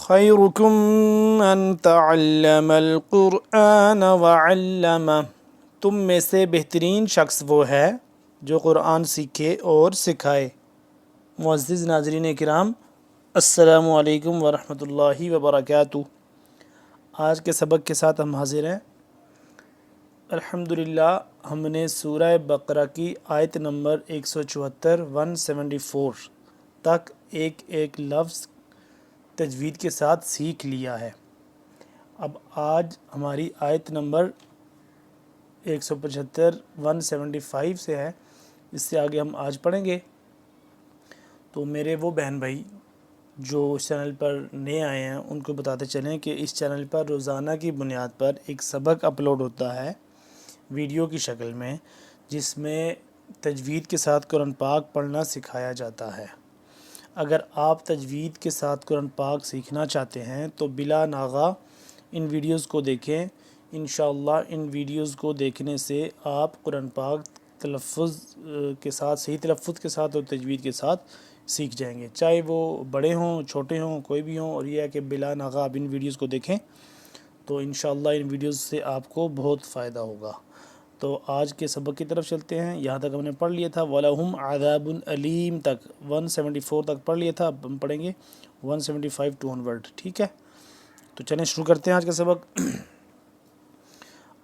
خیرکم من تعلم القرآن وعلمہ، تم میں سے بہترین شخص وہ ہے جو قرآن سیکھے اور سکھائے۔ معزز ناظرین کرام، السلام علیکم ورحمۃ اللہ وبرکاتہ۔ آج کے سبق کے ساتھ ہم حاضر ہیں۔ الحمدللہ ہم نے سورہ بقرہ کی آیت نمبر 174 تک ایک ایک لفظ تجوید کے ساتھ سیکھ لیا ہے۔ اب آج ہماری آیت نمبر 175 سے ہے، اس سے آگے ہم آج پڑھیں گے۔ تو میرے وہ بہن بھائی جو اس چینل پر نئے آئے ہیں ان کو بتاتے چلیں کہ اس چینل پر روزانہ کی بنیاد پر ایک سبق اپلوڈ ہوتا ہے ویڈیو کی شکل میں، جس میں تجوید کے ساتھ قرآن پاک پڑھنا سکھایا جاتا ہے۔ اگر آپ تجوید کے ساتھ قرآن پاک سیکھنا چاہتے ہیں تو بلا ناغہ ان ویڈیوز کو دیکھیں۔ انشاءاللہ ان ویڈیوز کو دیکھنے سے آپ قرآن پاک تلفظ کے ساتھ، صحیح تلفظ کے ساتھ اور تجوید کے ساتھ سیکھ جائیں گے، چاہے وہ بڑے ہوں چھوٹے ہوں کوئی بھی ہوں۔ اور یہ ہے کہ بلا ناغہ آپ ان ویڈیوز کو دیکھیں تو انشاءاللہ ان ویڈیوز سے آپ کو بہت فائدہ ہوگا۔ تو آج کے سبق کی طرف چلتے ہیں۔ یہاں تک ہم نے پڑھ لیا تھا وَلَهُمْ عَذَابٌ أَلِيمٌ تک، 174 تک پڑھ لیا تھا، اب ہم پڑھیں گے 175 ٹو 100، ٹھیک ہے؟ تو چلیں شروع کرتے ہیں آج کا سبق۔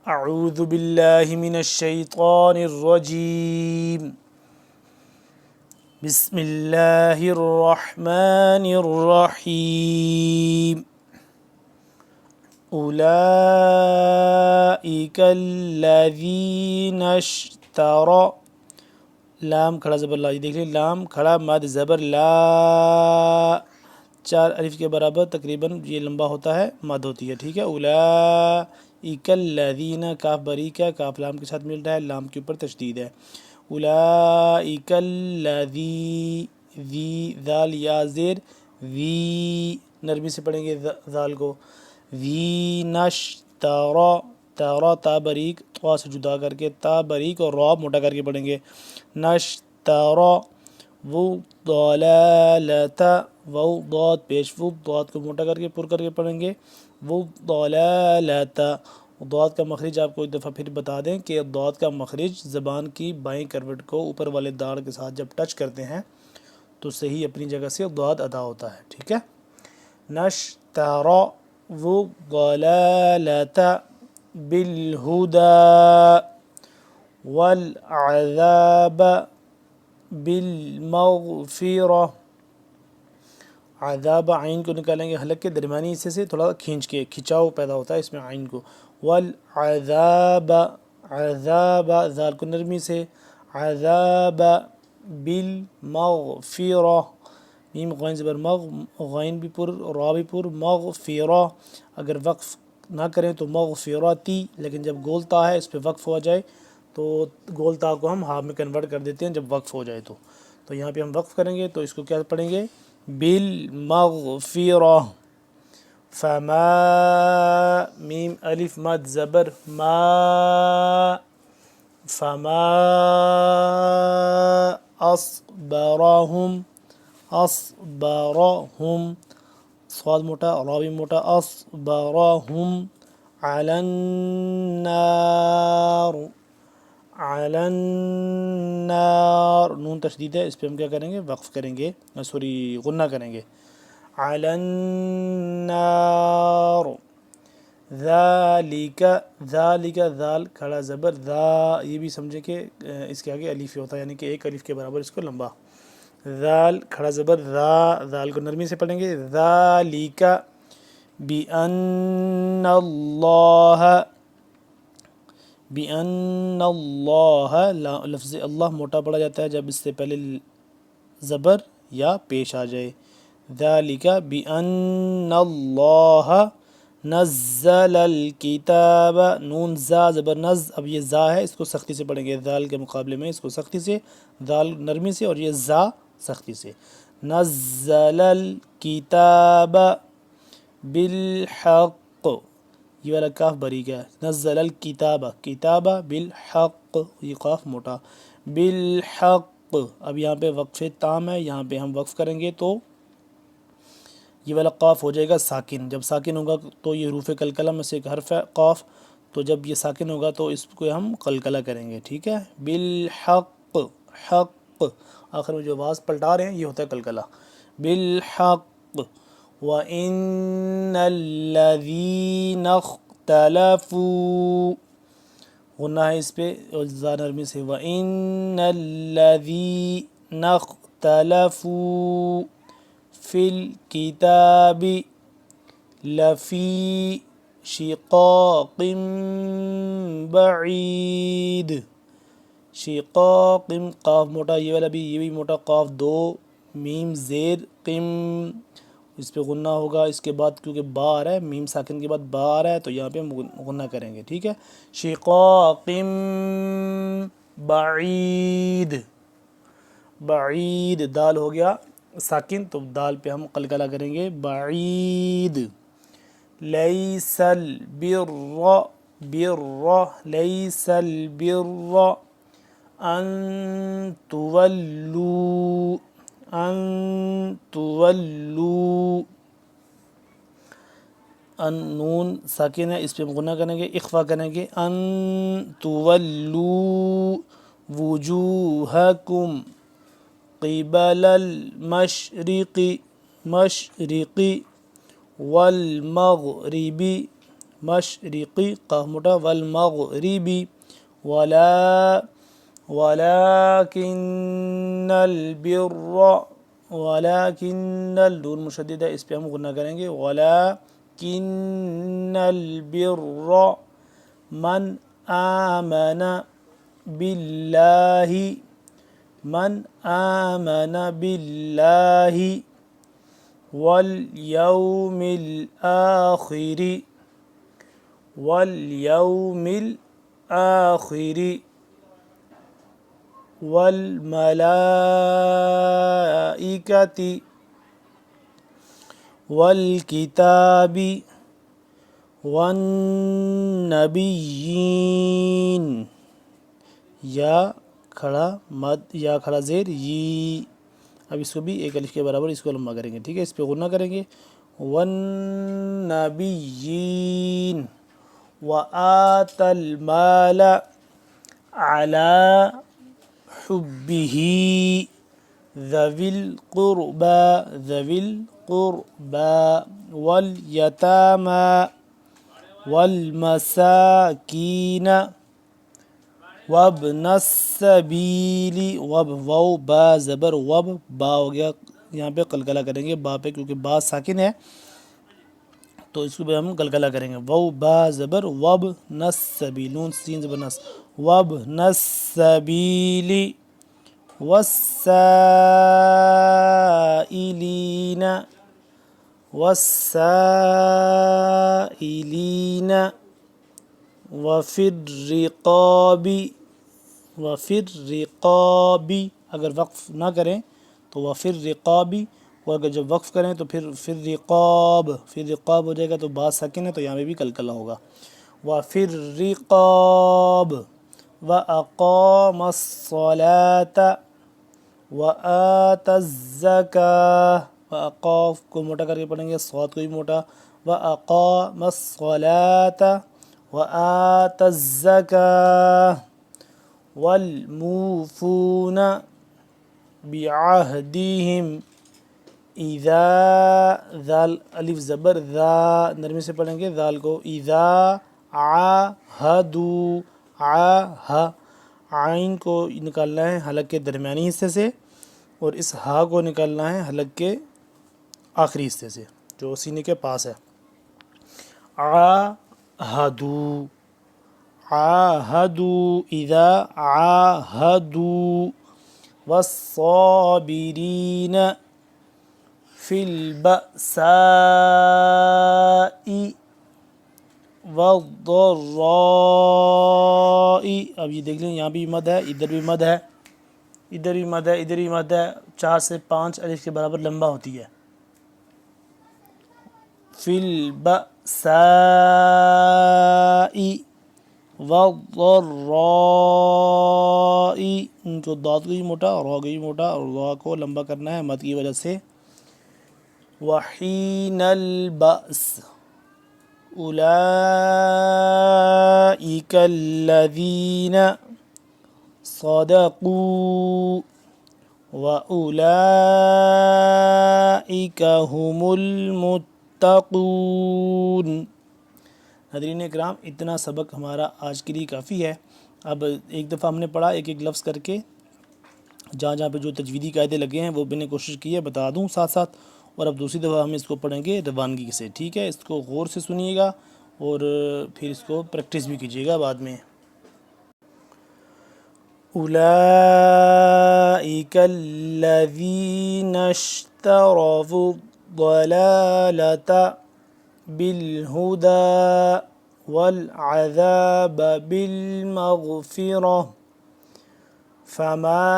اعوذ باللہ من الشیطان الرجیم، بسم اللہ الرحمن الرحیم۔ اولئک الذین اشتروا، لام کھڑا زبر لا، یہ دیکھ لیں، لام کھڑا مد زبر لا، 4 الف کے برابر تقریباً یہ لمبا ہوتا ہے، مد ہوتی ہے، ٹھیک ہے؟ اولئک الذین، کاف باریک ہے، کاف لام کے ساتھ مل رہا ہے، لام کے اوپر تشدید ہے۔ اولئک الذی، ذی ذال یا زیر، ذی نرمی سے پڑھیں گے ذال کو، ذی نشترا، تارا تا باریک طا سے جدا کر کے، تا باریک اور را موٹا کر کے پڑھیں گے، نشترا، وہ ضلالت، وہ ضاد پیش، وہ ضاد کو موٹا کر کے پر کر کے پڑھیں گے، وہ ضلالت۔ ضاد کا مخرج آپ کو ایک دفعہ پھر بتا دیں کہ ضاد کا مخرج زبان کی بائیں کروٹ کو اوپر والے داڑ کے ساتھ جب ٹچ کرتے ہیں تو صحیح اپنی جگہ سے ضاد ادا ہوتا ہے، ٹھیک ہے؟ نشترا، وہ ضلالت بالہدی والعذاب بالمغفرہ۔ عذاب، عین کو نکالیں گے حلق کے درمیانی حصے سے تھوڑا کھینچ کے، کھچاؤ پیدا ہوتا ہے اس میں عین کو، والعذاب، عذاب ذال کو نرمی سے، عذاب بالمغفرہ، میم غین زبر مغ، غین بھی پر را بھی پر، مغفرہ۔ اگر وقف نہ کریں تو مغفرتی، لیکن جب گول تا ہے اس پہ وقف ہو جائے تو گول تا کو ہم ہاں میں کنورٹ کر دیتے ہیں جب وقف ہو جائے تو یہاں پہ ہم وقف کریں گے تو اس کو کیا پڑھیں گے؟ بالمغفرہ۔ فما، میم الف مد زبر ما، فما اصبرہم، اصبرہم، صاد موٹا را بھی موٹا، اصبرہم علی النار، علی النار، نون تشدید ہے، اس پہ ہم کیا کریں گے؟ وقف کریں گے، سوری غنہ کریں گے، علی النار۔ ذالک، ذالک ذال کھڑا زبر ذا، یہ بھی سمجھے کہ اس کے آگے الف ہوتا ہے، یعنی کہ ایک الف کے برابر اس کو لمبا، ذال کھڑا زبر ذا، ذال کو نرمی سے پڑھیں گے، ذالک بِأَنَّ اللَّهَ، بِأَنَّ اللَّهَ، لفظ اللہ موٹا پڑھا جاتا ہے جب اس سے پہلے زبر یا پیش آ جائے، ذَلِكَ بِأَنَّ اللَّهَ نَزَّلَ الْكِتَابَ، نون زا زبر نز، اب یہ زا ہے، اس کو سختی سے پڑھیں گے، ذال کے مقابلے میں اس کو سختی سے، ذال نرمی سے اور یہ زا سختی سے، نَزَّلَ الْكِتَابَ بالحق، یہ والا کاف باریک ہے، نزل الکتاب، کتاب بالحق، یہ قاف موٹا، بالحق۔ اب یہاں پہ وقف تام ہے، یہاں پہ ہم وقف کریں گے تو یہ والا قاف ہو جائے گا ساکن. جب ساکن ہوگا تو یہ حروف قلقلہ میں سے ایک حرف ہے قاف، تو جب یہ ساکن ہوگا تو اس کو ہم قلقلہ کریں گے. ٹھیک ہے. بالحق، حق آخر میں جو آواز پلٹا رہے ہیں یہ ہوتا ہے قلقلہ. بالحق وَإِنَّ الَّذِينَ اخْتَلَفُوا، غنہ ہے اس پہ اور زا نرمی سے. وَإِنَّ الَّذِينَ اخْتَلَفُوا فِي الْكِتَابِ لَفِي شِقَاقٍ بَعِيدٍ. شقاق، قاف موٹا، یہ والا بھی، یہ بھی موٹا، قاف دو، میم زیر قم، اس پہ غنہ ہوگا. اس کے بعد کیونکہ با آ رہا ہے، میم ساکن کے بعد با آ رہا ہے تو یہاں پہ ہم غنہ کریں گے. ٹھیک ہے. شقاق بعید، بعید دال ہو گیا ساکن تو دال پہ ہم قلقلہ کریں گے. بعید. لیس البر، بر، لیس البر ان تولوا، ان تولوا، ان نون ساکن ہے اس پہ ہم غنہ کریں گے، اخفا کریں گے. ان تولوا وجوہکم قبل المشرق، مشرقی، والمغربی، مشرقی قاف موٹا، والمغربی، ولكن البر، ولكن النون مشدد ہے اس پہ ہم غنہ کریں گے. ولكن البر من آمن باللہ، من آمن باللہ والیوم الآخر، والیوم الآخر والملائکۃ والکتاب والنبیین. یا کھڑا مد، یا کھڑا زیر یی. اب اس کو بھی ایک الف کے برابر اس کو لمبا کریں گے. ٹھیک ہے. اس پہ غنہ کریں گے. والنبیین. وآت المال علی حبہ ذوی القربى، ذوی القربى والیتامى والمساکین وابن السبیل. وب، واو با زبر وب، با ہو گیا یہاں پہ قلقلہ کریں گے با پہ کیونکہ با ساکن ہے تو اس کو بھی ہم قلقلہ کریں گے. واو با زبر وب نس سبیل، نون سین زبر نس، وب نس سبیل والسائلین، والسائلین وفی الرقاب، وفی الرقاب اگر وقف نہ کریں تو وفی الرقاب، اور اگر جب وقف کریں تو پھر فی الرقاب، فی الرقاب ہو جائے گا تو با ساکن ہے تو یہاں پہ بھی قلقلہ ہوگا. وفی الرقاب واقام الصلاۃ وآت الزکاۃ، وأقاف کو موٹا کر کے پڑھیں گے، صاد کو بھی موٹا. وأقام الصلاۃ وآت الزکاۃ والموفون بعہدہم اذا، ذال الف زبر ذا نرمی سے پڑھیں گے ذال کو. اذا عاہدوا، عین کو نکالنا ہے حلق کے درمیانی حصے سے اور اس ہا کو نکالنا ہے حلق کے آخری حصے سے جو سینے کے پاس ہے. عاہدوا، عاہدوا، اذا عاہدوا. والصابرین فی البأساء والضراء. اب یہ دیکھ لیں یہاں بھی مد ہے، ادھر بھی مد ہے، ادھر بھی مد ہے، ادھر بھی مد ہے. 4 سے 5 الف کے برابر لمبا ہوتی ہے. فی البأساء والضراء، ان کو داد کو بھی موٹا اور را کو بھی موٹا اور را کو لمبا کرنا ہے مد کی وجہ سے. وحین البأس اولئک الذین صدقوا وَأُولَئِكَ هُمُ الْمُتَّقُونَ۔ ناظرین اکرام، اتنا سبق ہمارا آج کے لیے کافی ہے۔ اب ایک دفعہ ہم نے پڑھا ایک ایک لفظ کر کے، جہاں جہاں پہ جو تجویدی قاعدے لگے ہیں وہ میں نے کوشش کی ہے بتا دوں ساتھ ساتھ، اور اب دوسری دفعہ ہم اس کو پڑھیں گے روانگی سے، ٹھیک ہے؟ اس کو غور سے سنیے گا اور پھر اس کو پریکٹس بھی کیجیے گا بعد میں۔ أولئك الذين اشتروا الضلالة بالهدى والعذاب بالمغفرة فما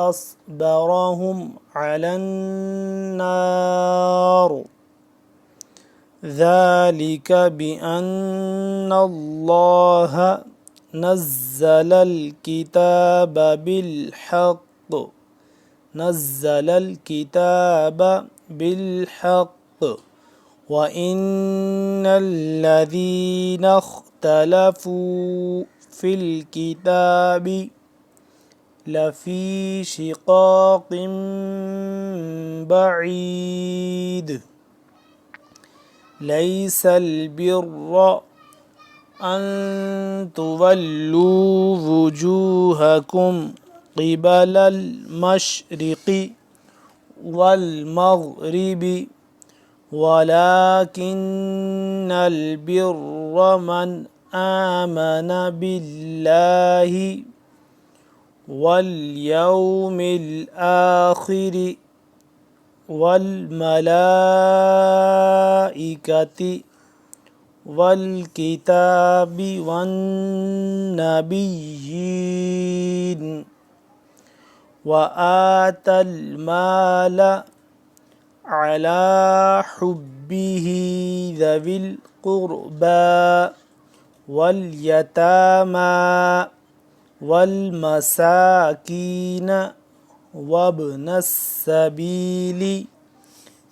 أصبرهم على النار ذلك بأن الله نزل الكتاب بالحق وإن الذين اختلفوا في الكتاب لفي شقاق بعيد ليس البر أن تولوا وجوهكم قبل المشرق والمغرب ولكن البر من آمن بالله واليوم الآخر والملائكة والکتاب والنبیین وآتى المال على حبه ذوي القربى واليتامى والمساكين وابن السبيل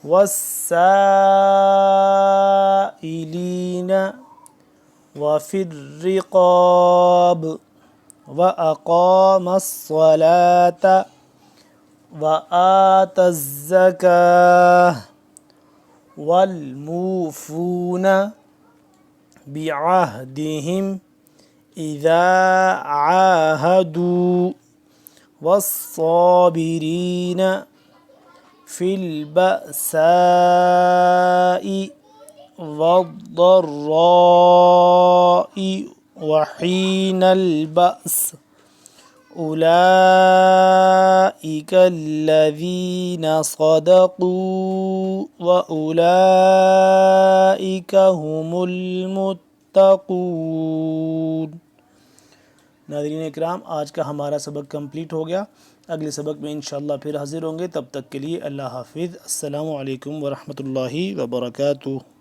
والسائلين وفي الرقاب وأقام الصلاة وآتى الزكاة والموفون بعهدهم إذا عاهدوا والصابرين في البأساء والضراء وحين البأس أولئك الذين صدقوا وأولئك هم المتقون۔ ناظرین اکرام، آج کا ہمارا سبق کمپلیٹ ہو گیا۔ اگلے سبق میں انشاءاللہ پھر حاضر ہوں گے، تب تک کے لیے اللہ حافظ۔ السلام علیکم ورحمۃ اللہ وبرکاتہ۔